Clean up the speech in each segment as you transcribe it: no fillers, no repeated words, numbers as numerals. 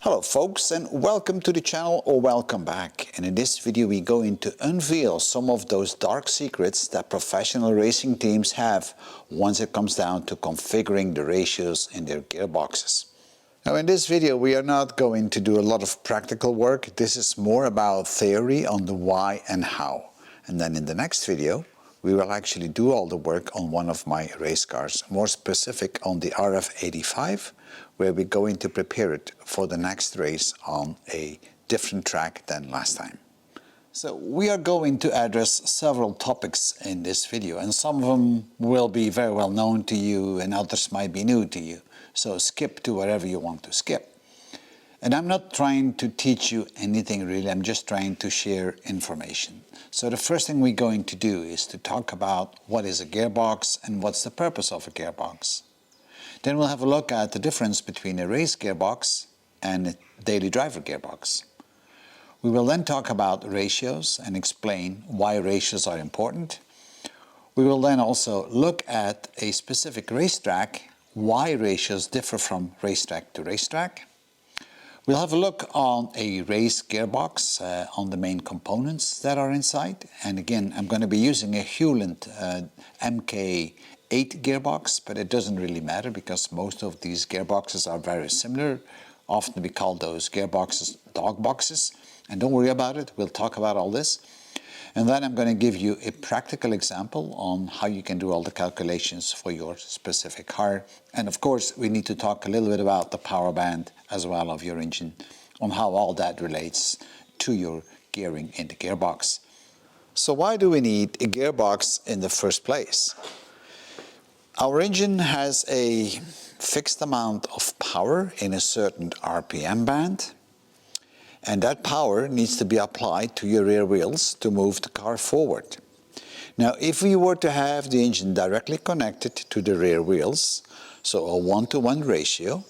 Hello folks, and welcome to the channel, or welcome back. And in this video we're going to unveil some of those dark secrets that professional racing teams have once it comes down to configuring the ratios in their gearboxes. Now in this video we are not going to do a lot of practical work. This is more about theory on the why and how. And then in the next video we will actually do all the work on one of my race cars, more specific on the RF85, where we're going to prepare it for the next race on a different track than last time. So we are going to address several topics in this video, and some of them will be very well known to you and others might be new to you. So skip to wherever you want to skip. And I'm not trying to teach you anything really, I'm just trying to share information. So the first thing we're going to do is to talk about what is a gearbox and what's the purpose of a gearbox. Then we'll have a look at the difference between a race gearbox and a daily driver gearbox. We will then talk about ratios and explain why ratios are important. We will then also look at a specific racetrack, why ratios differ from racetrack to racetrack. We'll have a look on a race gearbox, on the main components that are inside. And again, I'm going to be using a Hulen MK8 gearbox, but it doesn't really matter because most of these gearboxes are very similar. Often we call those gearboxes dog boxes. And don't worry about it, we'll talk about all this. And then I'm going to give you a practical example on how you can do all the calculations for your specific car. And of course, we need to talk a little bit about the power band as well of your engine, on how all that relates to your gearing in the gearbox. So why do we need a gearbox in the first place? Our engine has a fixed amount of power in a certain RPM band. And that power needs to be applied to your rear wheels to move the car forward. Now, if we were to have the engine directly connected to the rear wheels, so a 1-to-1 ratio,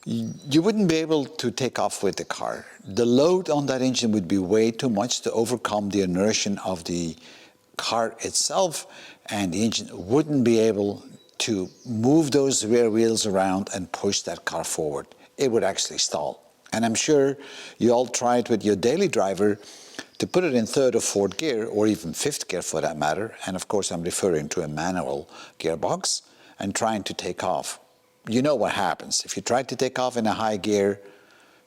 you wouldn't be able to take off with the car. The load on that engine would be way too much to overcome the inertia of the car itself, and the engine wouldn't be able to move those rear wheels around and push that car forward. It would actually stall. And I'm sure you all tried with your daily driver to put it in third or fourth gear, or even fifth gear for that matter. And of course I'm referring to a manual gearbox, and trying to take off. You know what happens. If you try to take off in a high gear,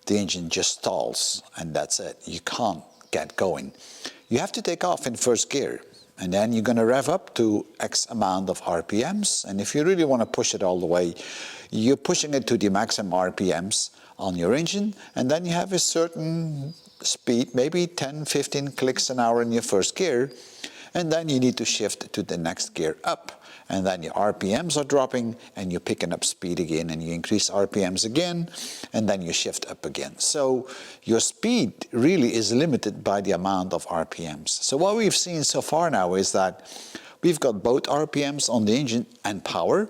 the engine just stalls and that's it. You can't get going. You have to take off in first gear, and then you're going to rev up to X amount of RPMs. And if you really want to push it all the way, you're pushing it to the maximum RPMs on your engine, and then you have a certain speed, maybe 10-15 clicks an hour in your first gear, and then you need to shift to the next gear up, and then your RPMs are dropping and you're picking up speed again, and you increase RPMs again, and then you shift up again. So your speed really is limited by the amount of RPMs. So what we've seen so far now is that we've got both RPMs on the engine and power,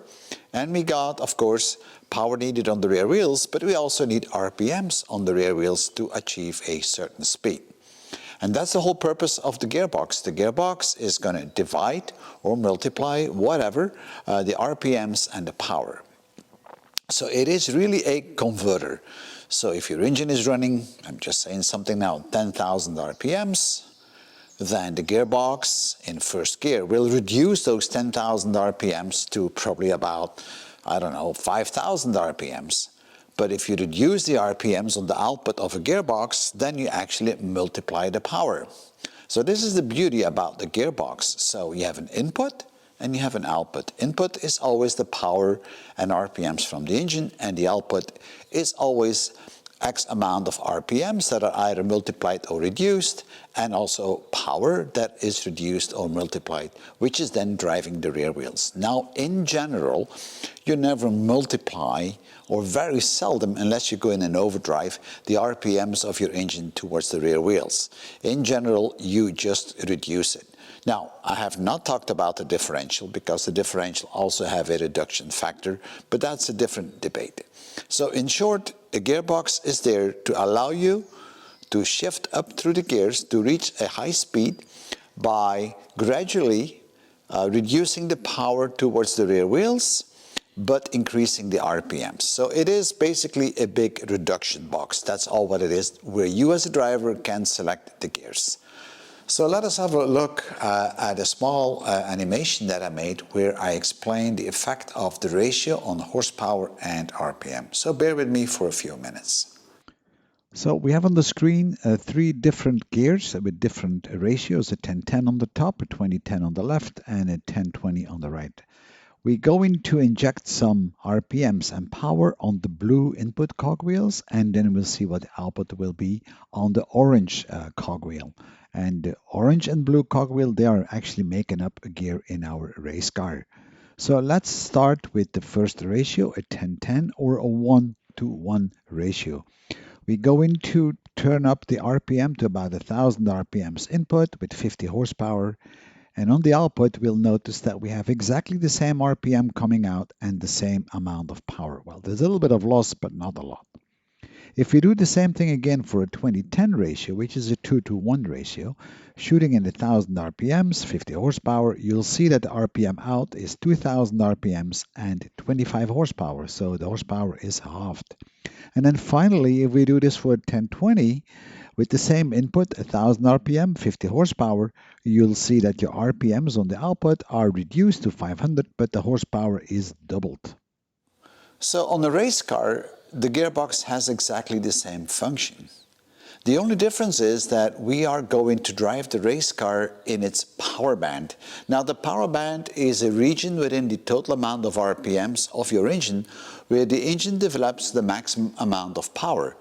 and we got, of course, power needed on the rear wheels, but we also need RPMs on the rear wheels to achieve a certain speed. And that's the whole purpose of the gearbox. The gearbox is going to divide or multiply, whatever, the RPMs and the power. So it is really a converter. So if your engine is running, I'm just saying something now, 10,000 RPMs, then the gearbox in first gear will reduce those 10,000 RPMs to probably about, I don't know, 5,000 RPMs. But if you reduce the RPMs on the output of a gearbox, then you actually multiply the power. So this is the beauty about the gearbox. So you have an input and you have an output. Input is always the power and RPMs from the engine, and the output is always X amount of RPMs that are either multiplied or reduced, and also power that is reduced or multiplied, which is then driving the rear wheels. Now, in general, you never multiply, or very seldom, unless you go in an overdrive, the RPMs of your engine towards the rear wheels. In general, you just reduce it. Now, I have not talked about the differential, because the differential also have a reduction factor, but that's a different debate. So in short, a gearbox is there to allow you to shift up through the gears to reach a high speed by gradually reducing the power towards the rear wheels but increasing the RPMs. So it is basically a big reduction box. That's all what it is, where you as a driver can select the gears. So let us have a look at a small animation that I made where I explain the effect of the ratio on horsepower and RPM. So bear with me for a few minutes. So we have on the screen 3 different gears with different ratios, a 10-10 on the top, a 20-10 on the left, and a 10-20 on the right. We're going to inject some RPMs and power on the blue input cogwheels, and then we'll see what the output will be on the orange cogwheel. And the orange and blue cogwheel, they are actually making up a gear in our race car. So let's start with the first ratio, a 10-10 or a 1-to-1 ratio. We're going to turn up the RPM to about 1,000 RPMs input with 50 horsepower. And on the output, we'll notice that we have exactly the same RPM coming out and the same amount of power. Well, there's a little bit of loss, but not a lot. If we do the same thing again for a 20-10 ratio, which is a 2-to-1 ratio, shooting in 1,000 RPMs, 50 horsepower, you'll see that the RPM out is 2,000 RPMs and 25 horsepower. So the horsepower is halved. And then finally, if we do this for a 10-20, with the same input, 1,000 RPM, 50 horsepower, you'll see that your RPMs on the output are reduced to 500, but the horsepower is doubled. So on the race car, the gearbox has exactly the same function. The only difference is that we are going to drive the race car in its power band. Now the power band is a region within the total amount of RPMs of your engine where the engine develops the maximum amount of power.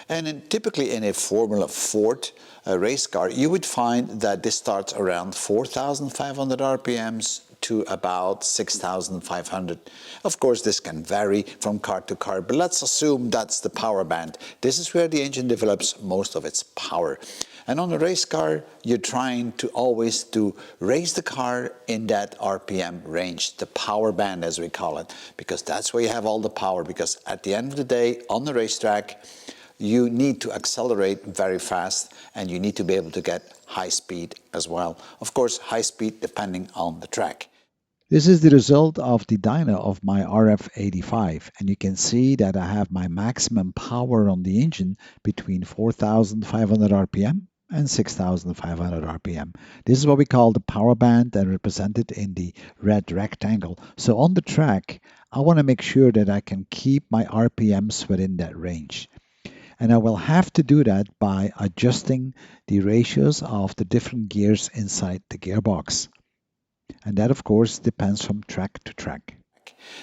And typically in a Formula Ford race car, you would find that this starts around 4,500 RPMs to about 6,500. Of course, this can vary from car to car, but let's assume that's the power band. This is where the engine develops most of its power. And on a race car, you're trying to always raise the car in that RPM range, the power band as we call it, because that's where you have all the power, because at the end of the day, on the racetrack, you need to accelerate very fast and you need to be able to get high speed as well. Of course, high speed depending on the track. This is the result of the dyno of my RF85, and you can see that I have my maximum power on the engine between 4,500 RPM and 6,500 RPM. This is what we call the power band and represented in the red rectangle. So on the track, I want to make sure that I can keep my RPMs within that range. And I will have to do that by adjusting the ratios of the different gears inside the gearbox. And that, of course, depends from track to track.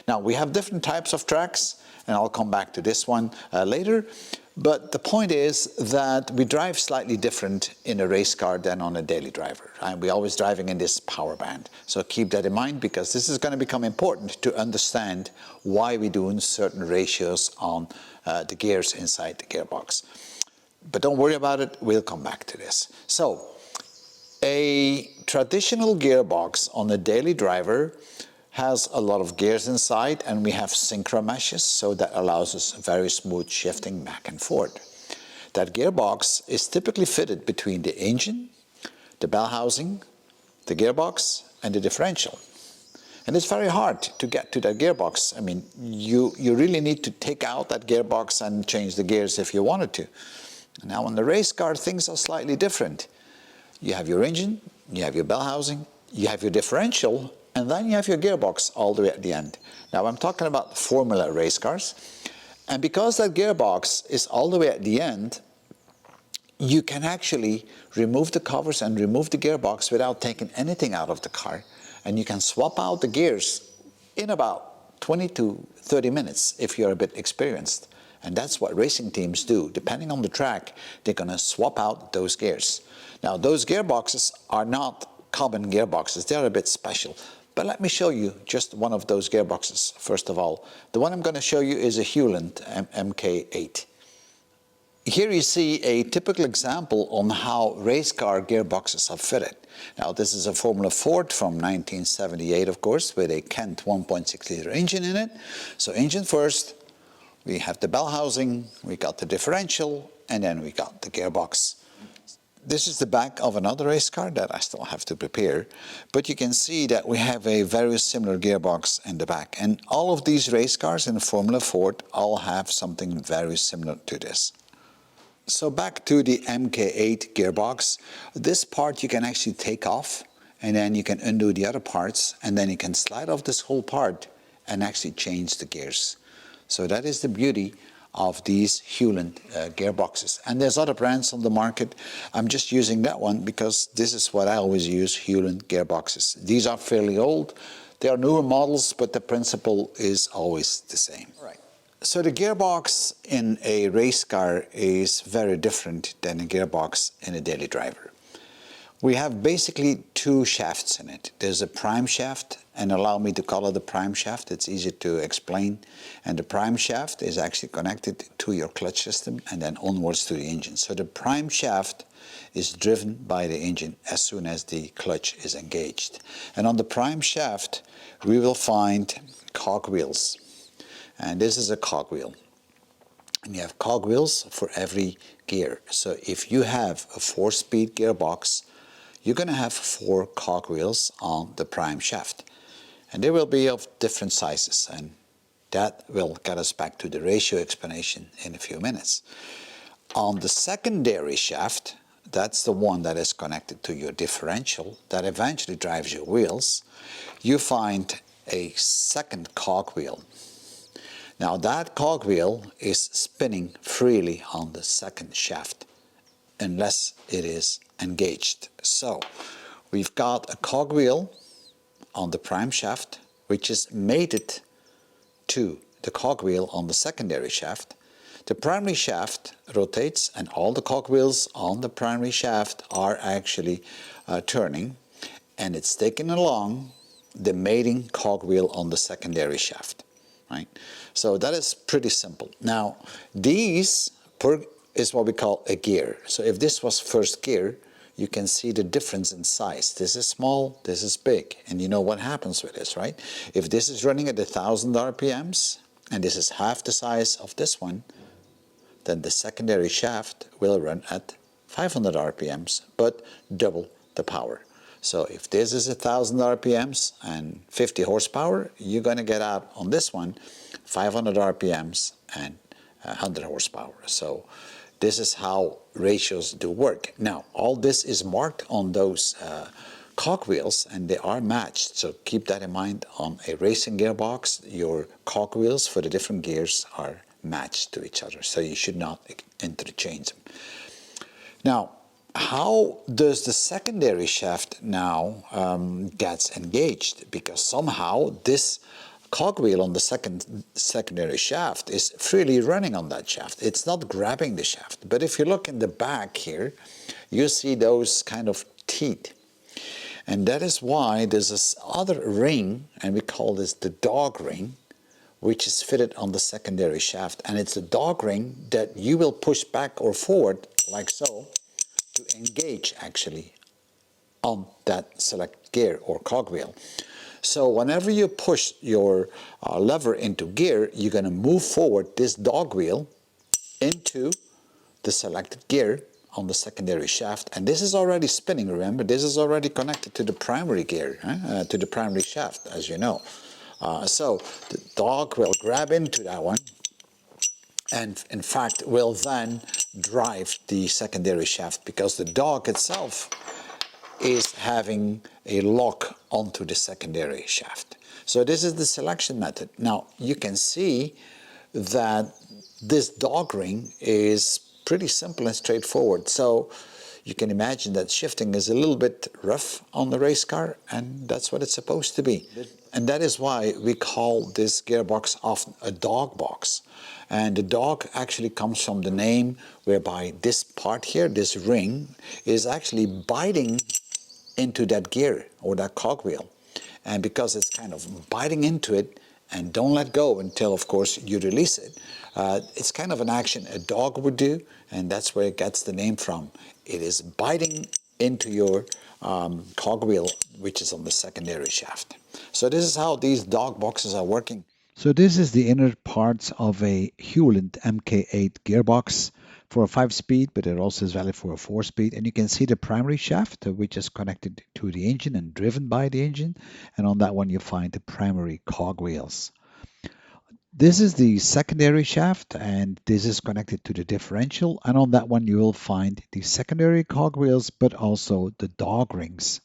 Now, we have different types of tracks, and I'll come back to this one later. But the point is that we drive slightly different in a race car than on a daily driver. Right? We're always driving in this power band. So keep that in mind, because this is going to become important to understand why we're doing certain ratios on the gears inside the gearbox. But don't worry about it, we'll come back to this. So, a traditional gearbox on a daily driver has a lot of gears inside, and we have synchro meshes, so that allows us very smooth shifting back and forth. That gearbox is typically fitted between the engine, the bell housing, the gearbox, and the differential. And it's very hard to get to that gearbox. I mean, you really need to take out that gearbox and change the gears if you wanted to. Now on the race car, things are slightly different. You have your engine, you have your bell housing, you have your differential, and then you have your gearbox all the way at the end. Now I'm talking about Formula race cars. And because that gearbox is all the way at the end, you can actually remove the covers and remove the gearbox without taking anything out of the car. And you can swap out the gears in about 20 to 30 minutes if you're a bit experienced. And that's what racing teams do. Depending on the track, they're going to swap out those gears. Now, those gearboxes are not common gearboxes. They're a bit special. But let me show you just one of those gearboxes, first of all. The one I'm going to show you is a Hulen MK8. Here you see a typical example on how race car gearboxes are fitted. Now, this is a Formula Ford from 1978, of course, with a Kent 1.6-liter engine in it. So engine first, we have the bell housing, we got the differential, and then we got the gearbox. This is the back of another race car that I still have to prepare, but you can see that we have a very similar gearbox in the back, and all of these race cars in Formula Ford all have something very similar to this. So back to the MK8 gearbox, this part you can actually take off, and then you can undo the other parts, and then you can slide off this whole part and actually change the gears. So that is the beauty of these Hewland gearboxes. And there's other brands on the market. I'm just using that one because this is what I always use, Hulen gearboxes. These are fairly old. They are newer models, but the principle is always the same. Right. So the gearbox in a race car is very different than a gearbox in a daily driver. We have basically two shafts in it. There's a prime shaft, and allow me to color the prime shaft, it's easy to explain. And the prime shaft is actually connected to your clutch system and then onwards to the engine. So the prime shaft is driven by the engine as soon as the clutch is engaged. And on the prime shaft we will find cogwheels. And this is a cogwheel. And you have cogwheels for every gear. So if you have a 4-speed gearbox, you're going to have 4 cogwheels on the prime shaft. And they will be of different sizes, and that will get us back to the ratio explanation in a few minutes. On the secondary shaft, that's the one that is connected to your differential that eventually drives your wheels, you find a second cogwheel. Now that cogwheel is spinning freely on the second shaft unless it is engaged. So we've got a cogwheel on the prime shaft which is mated to the cogwheel on the secondary shaft. The primary shaft rotates and all the cogwheels on the primary shaft are actually turning, and it's taking along the mating cogwheel on the secondary shaft. Right? So that is pretty simple. Now these is what we call a gear. So if this was first gear, you can see the difference in size. This is small, this is big, and you know what happens with this, right? If this is running at 1,000 RPMs and this is half the size of this one, then the secondary shaft will run at 500 RPMs, but double the power. So if this is 1,000 RPMs and 50 horsepower, you're going to get out on this one 500 RPMs and 100 horsepower. So this is how ratios do work. Now, all this is marked on those cogwheels, and they are matched. So keep that in mind. On a racing gearbox, your cogwheels for the different gears are matched to each other. So you should not interchange them. Now, how does the secondary shaft now gets engaged? Because somehow this cogwheel on the secondary shaft is freely running on that shaft. It's not grabbing the shaft. But if you look in the back here, you see those kind of teeth. And that is why there's this other ring, and we call this the dog ring, which is fitted on the secondary shaft. And it's a dog ring that you will push back or forward, like so, to engage actually on that select gear or cogwheel. So whenever you push your lever into gear, you're going to move forward this dog wheel into the selected gear on the secondary shaft. And this is already spinning, remember, this is already connected to the primary gear, to the primary shaft, as you know. So the dog will grab into that one and in fact will then drive the secondary shaft, because the dog itself is having a lock onto the secondary shaft. So this is the selection method. Now you can see that this dog ring is pretty simple and straightforward. So you can imagine that shifting is a little bit rough on the race car, and that's what it's supposed to be. And that is why we call this gearbox often a dog box. And the dog actually comes from the name whereby this part here, this ring, is actually biting into that gear or that cogwheel. And because it's kind of biting into it and don't let go until, of course, you release it, it's kind of an action a dog would do, and that's where it gets the name from. It is biting into your cogwheel, which is on the secondary shaft. So this is how these dog boxes are working. So this is the inner parts of a Hulen MK8 gearbox. for a 5-speed, but it also is valid for a 4-speed. And you can see the primary shaft, which is connected to the engine and driven by the engine. And on that one, you find the primary cogwheels. This is the secondary shaft, and this is connected to the differential. And on that one, you will find the secondary cogwheels, but also the dog rings.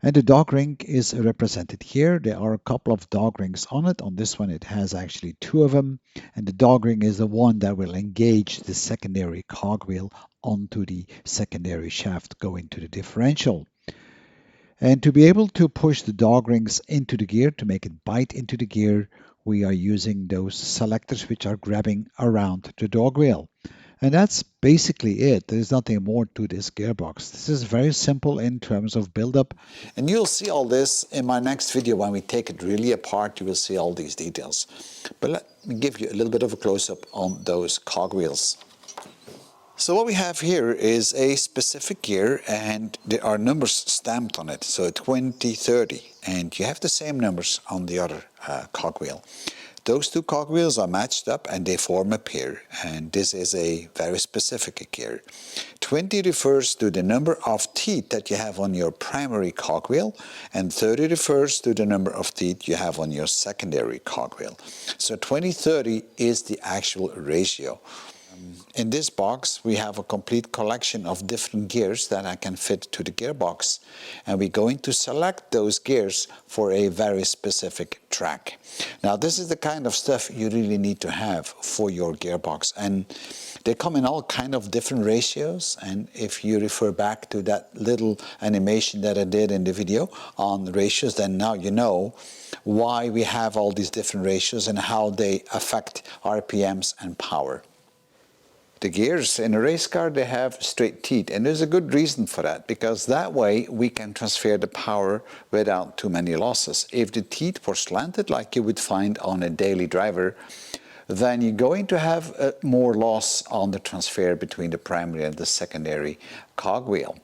And the dog ring is represented here. There are a couple of dog rings on it. On this one, it has actually 2 of them. And the dog ring is the one that will engage the secondary cogwheel onto the secondary shaft going to the differential. And to be able to push the dog rings into the gear, to make it bite into the gear, we are using those selectors which are grabbing around the dog wheel. And that's basically it. There's nothing more to this gearbox. This is very simple in terms of build-up. And you'll see all this in my next video. When we take it really apart, you will see all these details. But let me give you a little bit of a close-up on those cogwheels. So what we have here is a specific gear, and there are numbers stamped on it. So 20, 30, and you have the same numbers on the other cogwheel. Those 2 cogwheels are matched up and they form a pair, and this is a very specific gear. 20 refers to the number of teeth that you have on your primary cogwheel, and 30 refers to the number of teeth you have on your secondary cogwheel. So 20-30 is the actual ratio. In this box, we have a complete collection of different gears that I can fit to the gearbox, and we're going to select those gears for a very specific track. Now, this is the kind of stuff you really need to have for your gearbox, and they come in all kind of different ratios. And if you refer back to that little animation that I did in the video on the ratios, then now you know why we have all these different ratios and how they affect RPMs and power. The gears in a race car, they have straight teeth, and there's a good reason for that, because that way we can transfer the power without too many losses. If the teeth were slanted like you would find on a daily driver, then you're going to have more loss on the transfer between the primary and the secondary cogwheel.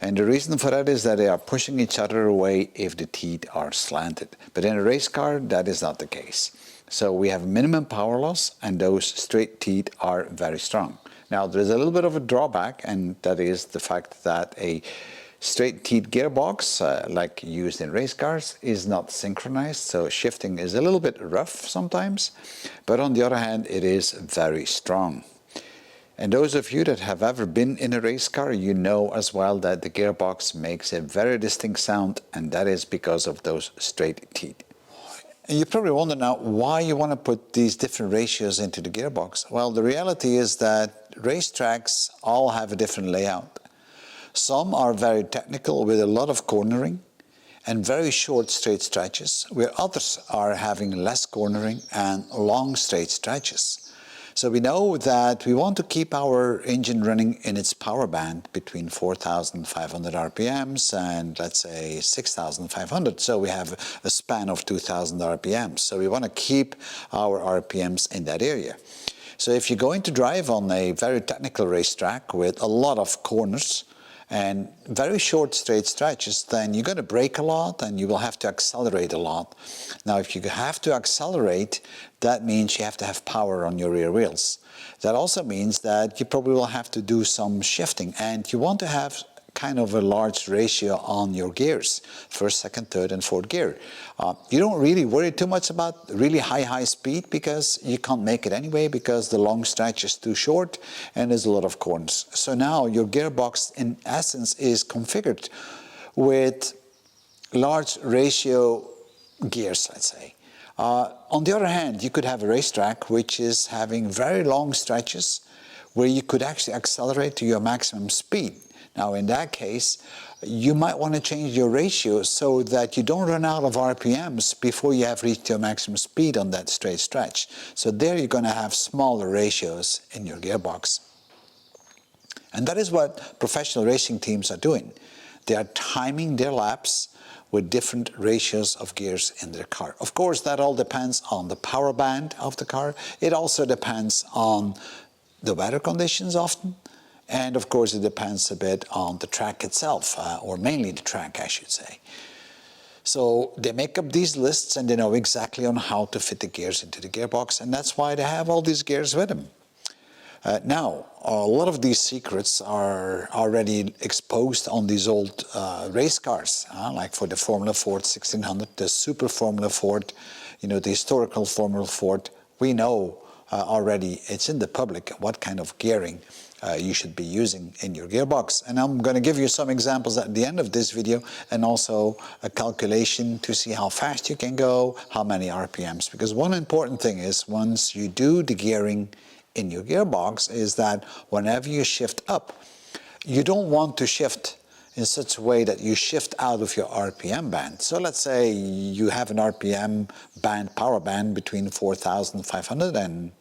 And the reason for that is that they are pushing each other away if the teeth are slanted. But in a race car, that is not the case. So we have minimum power loss, and those straight teeth are very strong. Now, there's a little bit of a drawback, and that is the fact that a straight teeth gearbox, like used in race cars, is not synchronized, so shifting is a little bit rough sometimes. But on the other hand, it is very strong. And those of you that have ever been in a race car, you know as well that the gearbox makes a very distinct sound, and that is because of those straight teeth. And you probably wonder now why you want to put these different ratios into the gearbox. Well, the reality is that racetracks all have a different layout. Some are very technical with a lot of cornering and very short straight stretches, where others are having less cornering and long straight stretches. So we know that we want to keep our engine running in its power band between 4,500 RPMs and, let's say, 6,500. So we have a span of 2,000 RPMs. So we want to keep our RPMs in that area. So if you're going to drive on a very technical racetrack with a lot of corners and very short straight stretches, then you're going to brake a lot and you will have to accelerate a lot. Now, if you have to accelerate, that means you have to have power on your rear wheels. That also means that you probably will have to do some shifting, and you want to have kind of a large ratio on your gears, first, second, third, and fourth gear. You don't really worry too much about really high speed, because you can't make it anyway, because the long stretch is too short and there's a lot of corners. So now your gearbox in essence is configured with large ratio gears, let's say. On the other hand, you could have a racetrack which is having very long stretches where you could actually accelerate to your maximum speed. Now, in that case, you might want to change your ratio so that you don't run out of RPMs before you have reached your maximum speed on that straight stretch. So there you're going to have smaller ratios in your gearbox. And that is what professional racing teams are doing. They are timing their laps with different ratios of gears in their car. Of course, that all depends on the power band of the car. It also depends on the weather conditions often. And of course, it depends a bit on the track itself, or mainly the track, I should say. So they make up these lists and they know exactly on how to fit the gears into the gearbox, and that's why they have all these gears with them. Now, a lot of these secrets are already exposed on these old race cars, like for the Formula Ford 1600, the Super Formula Ford, you know, the historical Formula Ford. We know already, it's in the public, what kind of gearing you should be using in your gearbox. And I'm going to give you some examples at the end of this video, and also a calculation to see how fast you can go, how many RPMs. Because one important thing is, once you do the gearing in your gearbox, is that whenever you shift up, you don't want to shift in such a way that you shift out of your RPM band. So let's say you have an RPM band, power band between 4,500 and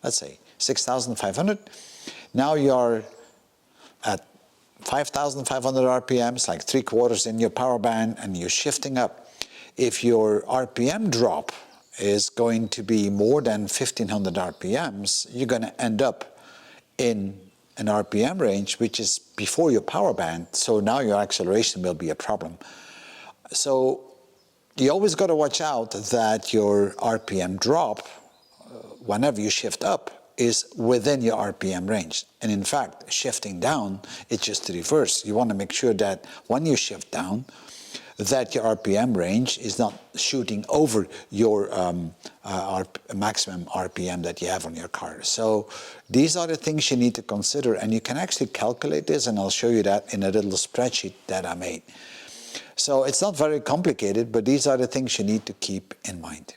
let's say 6,500. Now you're at 5,500 RPMs, like 3/4 in your power band, and you're shifting up. If your RPM drop is going to be more than 1,500 RPMs, you're going to end up in an RPM range which is before your power band, so now your acceleration will be a problem. So you always got to watch out that your RPM drop, whenever you shift up, is within your RPM range. And in fact, shifting down, it's just the reverse. You want to make sure that when you shift down, that your RPM range is not shooting over your maximum RPM that you have on your car. So these are the things you need to consider, and you can actually calculate this, and I'll show you that in a little spreadsheet that I made. So it's not very complicated, but these are the things you need to keep in mind.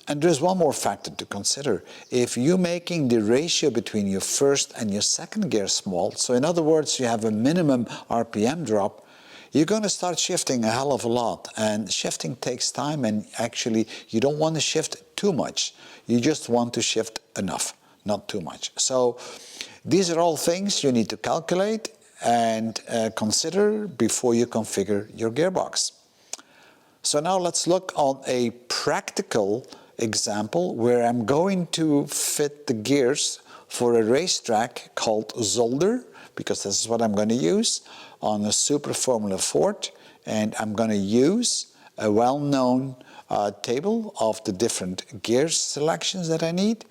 And there's one more factor to consider. If you're making the ratio between your first and your second gear small, so in other words, you have a minimum RPM drop, you're going to start shifting a hell of a lot. And shifting takes time, and actually you don't want to shift too much. You just want to shift enough, not too much. So these are all things you need to calculate and consider before you configure your gearbox. So now let's look on a practical example where I'm going to fit the gears for a racetrack called Zolder, because this is what I'm going to use on a Super Formula Ford, and I'm going to use a well-known table of the different gear selections that I need,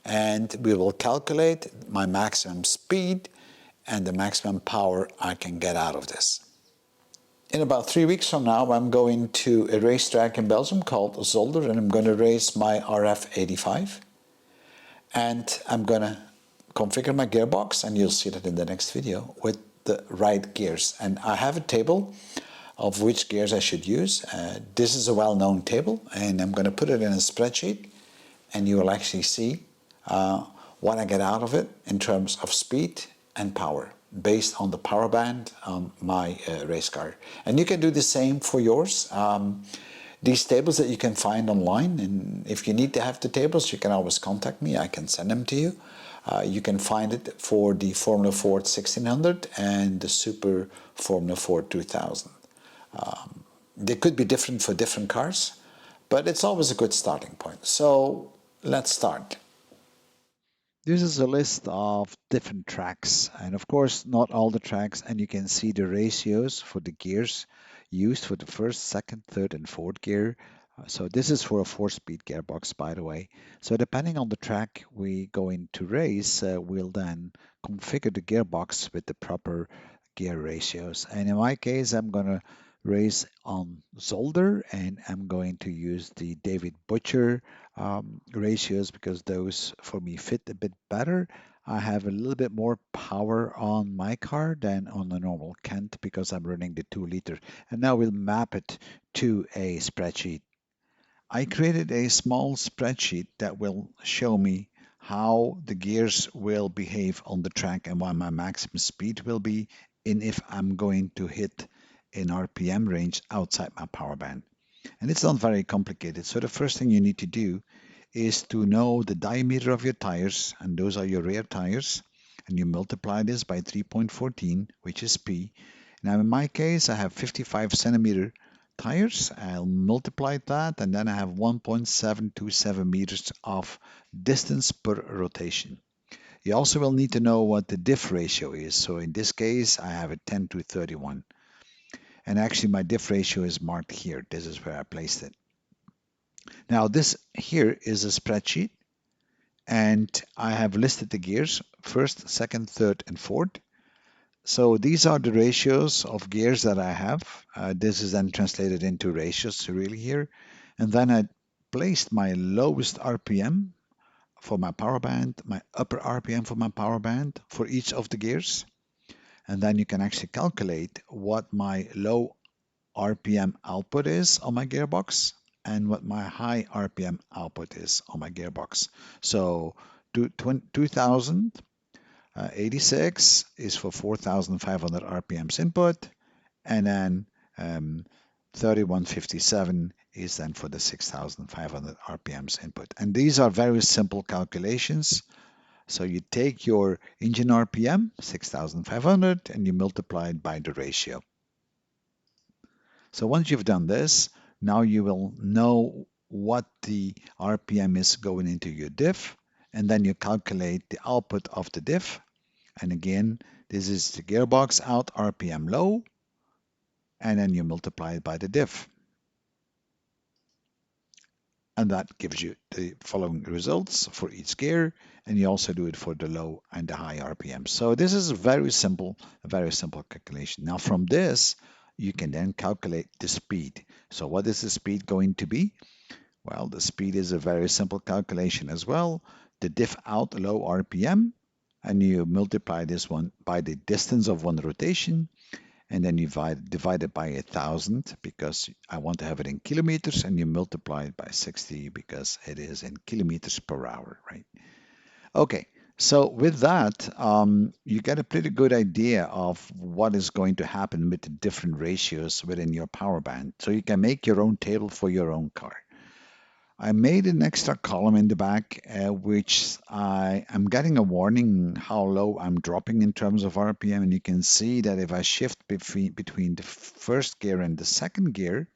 and we will calculate my maximum speed and the maximum power I can get out of this. In about 3 weeks from now, I'm going to a racetrack in Belgium called Zolder, and I'm going to race my RF85. And I'm going to configure my gearbox, and you'll see that in the next video, with the right gears. And I have a table of which gears I should use. This is a well-known table, and I'm going to put it in a spreadsheet, and you will actually see what I get out of it in terms of speed and power, based on the power band on my race car. And you can do the same for yours. These tables that you can find online, and if you need to have the tables, you can always contact me. I can send them to you. You can find it for the Formula Ford 1600 and the Super Formula Ford 2000. They could be different for different cars, but it's always a good starting point. So let's start. This is a list of different tracks, and of course not all the tracks, and you can see the ratios for the gears used for the first, second, third and fourth gear. So this is for a 4-speed gearbox, by the way. So depending on the track we go into race, we'll then configure the gearbox with the proper gear ratios. And in my case, I'm going to race on Zolder, and I'm going to use the David Butcher ratios, because those for me fit a bit better. I have a little bit more power on my car than on the normal Kent, because I'm running the 2-liter. And now we'll map it to a spreadsheet. I created a small spreadsheet that will show me how the gears will behave on the track and what my maximum speed will be, and if I'm going to hit an RPM range outside my power band. And it's not very complicated. So the first thing you need to do is to know the diameter of your tires, and those are your rear tires, and you multiply this by 3.14, which is P. Now in my case, I have 55 centimeter tires. I'll multiply that, and then I have 1.727 meters of distance per rotation. You also will need to know what the diff ratio is. So in this case, I have a 10/31. And actually my diff ratio is marked here. This is where I placed it. Now this here is a spreadsheet, and I have listed the gears, first, second, third, and fourth. So these are the ratios of gears that I have. This is then translated into ratios really here. And then I placed my lowest RPM for my power band, my upper RPM for my power band for each of the gears. And then you can actually calculate what my low RPM output is on my gearbox and what my high RPM output is on my gearbox. So 2086 is for 4,500 RPMs input, and then 3157 is then for the 6,500 RPMs input. And these are very simple calculations. So you take your engine RPM, 6,500, and you multiply it by the ratio. So once you've done this, now you will know what the RPM is going into your diff, and then you calculate the output of the diff. And again, this is the gearbox out RPM low, and then you multiply it by the diff. And that gives you the following results for each gear, and you also do it for the low and the high RPM. So this is a very simple calculation. Now from this, you can then calculate the speed. So what is the speed going to be? Well, the speed is a very simple calculation as well. The diff out low RPM, and you multiply this one by the distance of one rotation, and then you divide it by 1,000 because I want to have it in kilometers, and you multiply it by 60 because it is in kilometers per hour, right? Okay, so with that, you get a pretty good idea of what is going to happen with the different ratios within your power band. So you can make your own table for your own car. I made an extra column in the back, which I am getting a warning how low I'm dropping in terms of RPM. And you can see that if I shift between the first gear and the second gear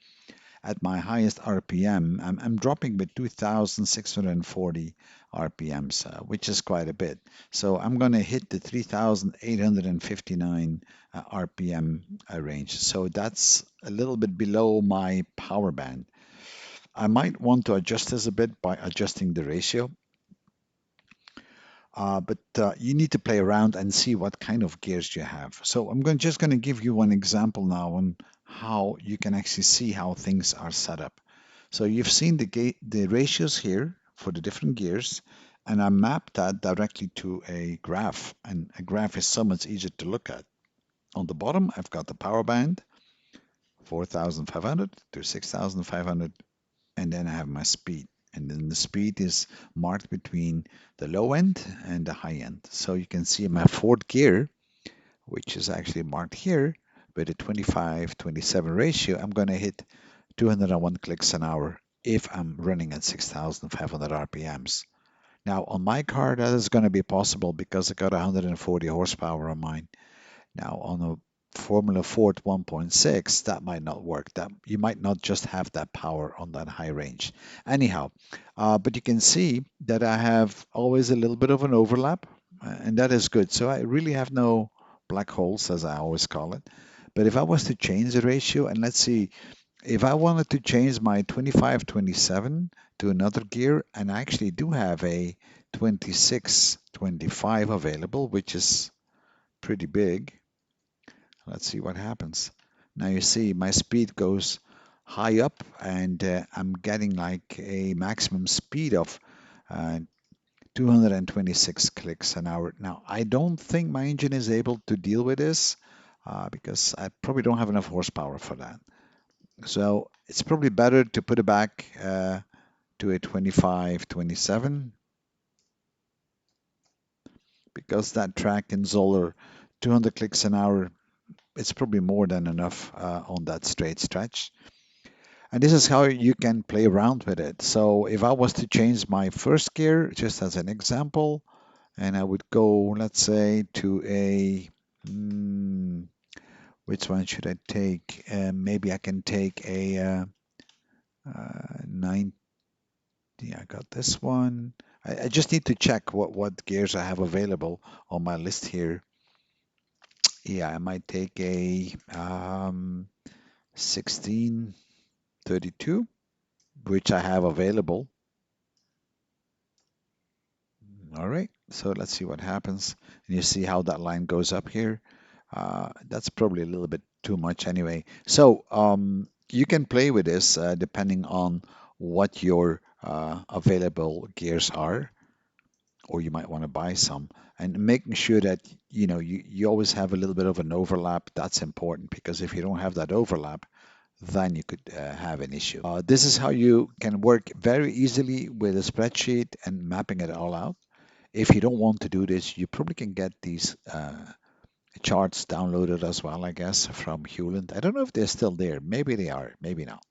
at my highest RPM, I'm dropping with 2,640 RPMs, which is quite a bit. So I'm going to hit the 3,859 RPM range. So that's a little bit below my power band. I might want to adjust this a bit by adjusting the ratio, but you need to play around and see what kind of gears you have. So I'm just going to give you one example now on how you can actually see how things are set up. So you've seen the ratios here for the different gears, and I mapped that directly to a graph, and a graph is so much easier to look at. On the bottom, I've got the power band, 4,500 to 6,500, and then I have my speed. And then the speed is marked between the low end and the high end. So you can see my fourth gear, which is actually marked here with a 25-27 ratio, I'm going to hit 201 clicks an hour if I'm running at 6,500 RPMs. Now on my car, that is going to be possible because I got 140 horsepower on mine. Now on a Formula Ford 1.6, that might not work. That you might not just have that power on that high range. Anyhow, but you can see that I have always a little bit of an overlap, and that is good. So I really have no black holes, as I always call it. But if I was to change the ratio, and let's see, if I wanted to change my 25-27 to another gear, and I actually do have a 26-25 available, which is pretty big. Let's see what happens. Now you see my speed goes high up, and I'm getting like a maximum speed of 226 clicks an hour. Now I don't think my engine is able to deal with this because I probably don't have enough horsepower for that. So it's probably better to put it back to a 25-27 because that track in Zoller 200 clicks an hour, it's probably more than enough on that straight stretch. And this is how you can play around with it. So if I was to change my first gear, just as an example, and I would go, let's say, to a, which one should I take? Maybe I can take a 90. I got this one. I just need to check what gears I have available on my list here. Yeah, I might take a 1632, which I have available. All right, so let's see what happens. And you see how that line goes up here. That's probably a little bit too much anyway. So you can play with this depending on what your available gears are, or you might want to buy some. And making sure that you always have a little bit of an overlap. That's important, because if you don't have that overlap, then you could have an issue. This is how you can work very easily with a spreadsheet and mapping it all out. If you don't want to do this, you probably can get these charts downloaded as well, I guess, from Hewland. I don't know if they're still there. Maybe they are, maybe not.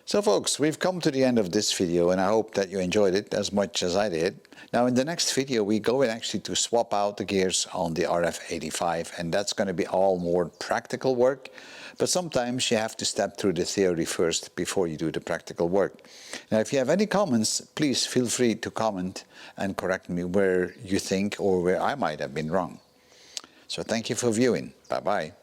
So folks, we've come to the end of this video, and I hope that you enjoyed it as much as I did. Now in the next video we go in actually to swap out the gears on the RF85, and that's going to be all more practical work, but sometimes you have to step through the theory first before you do the practical work. Now if you have any comments, please feel free to comment and correct me where you think or where I might have been wrong. So thank you for viewing. Bye bye.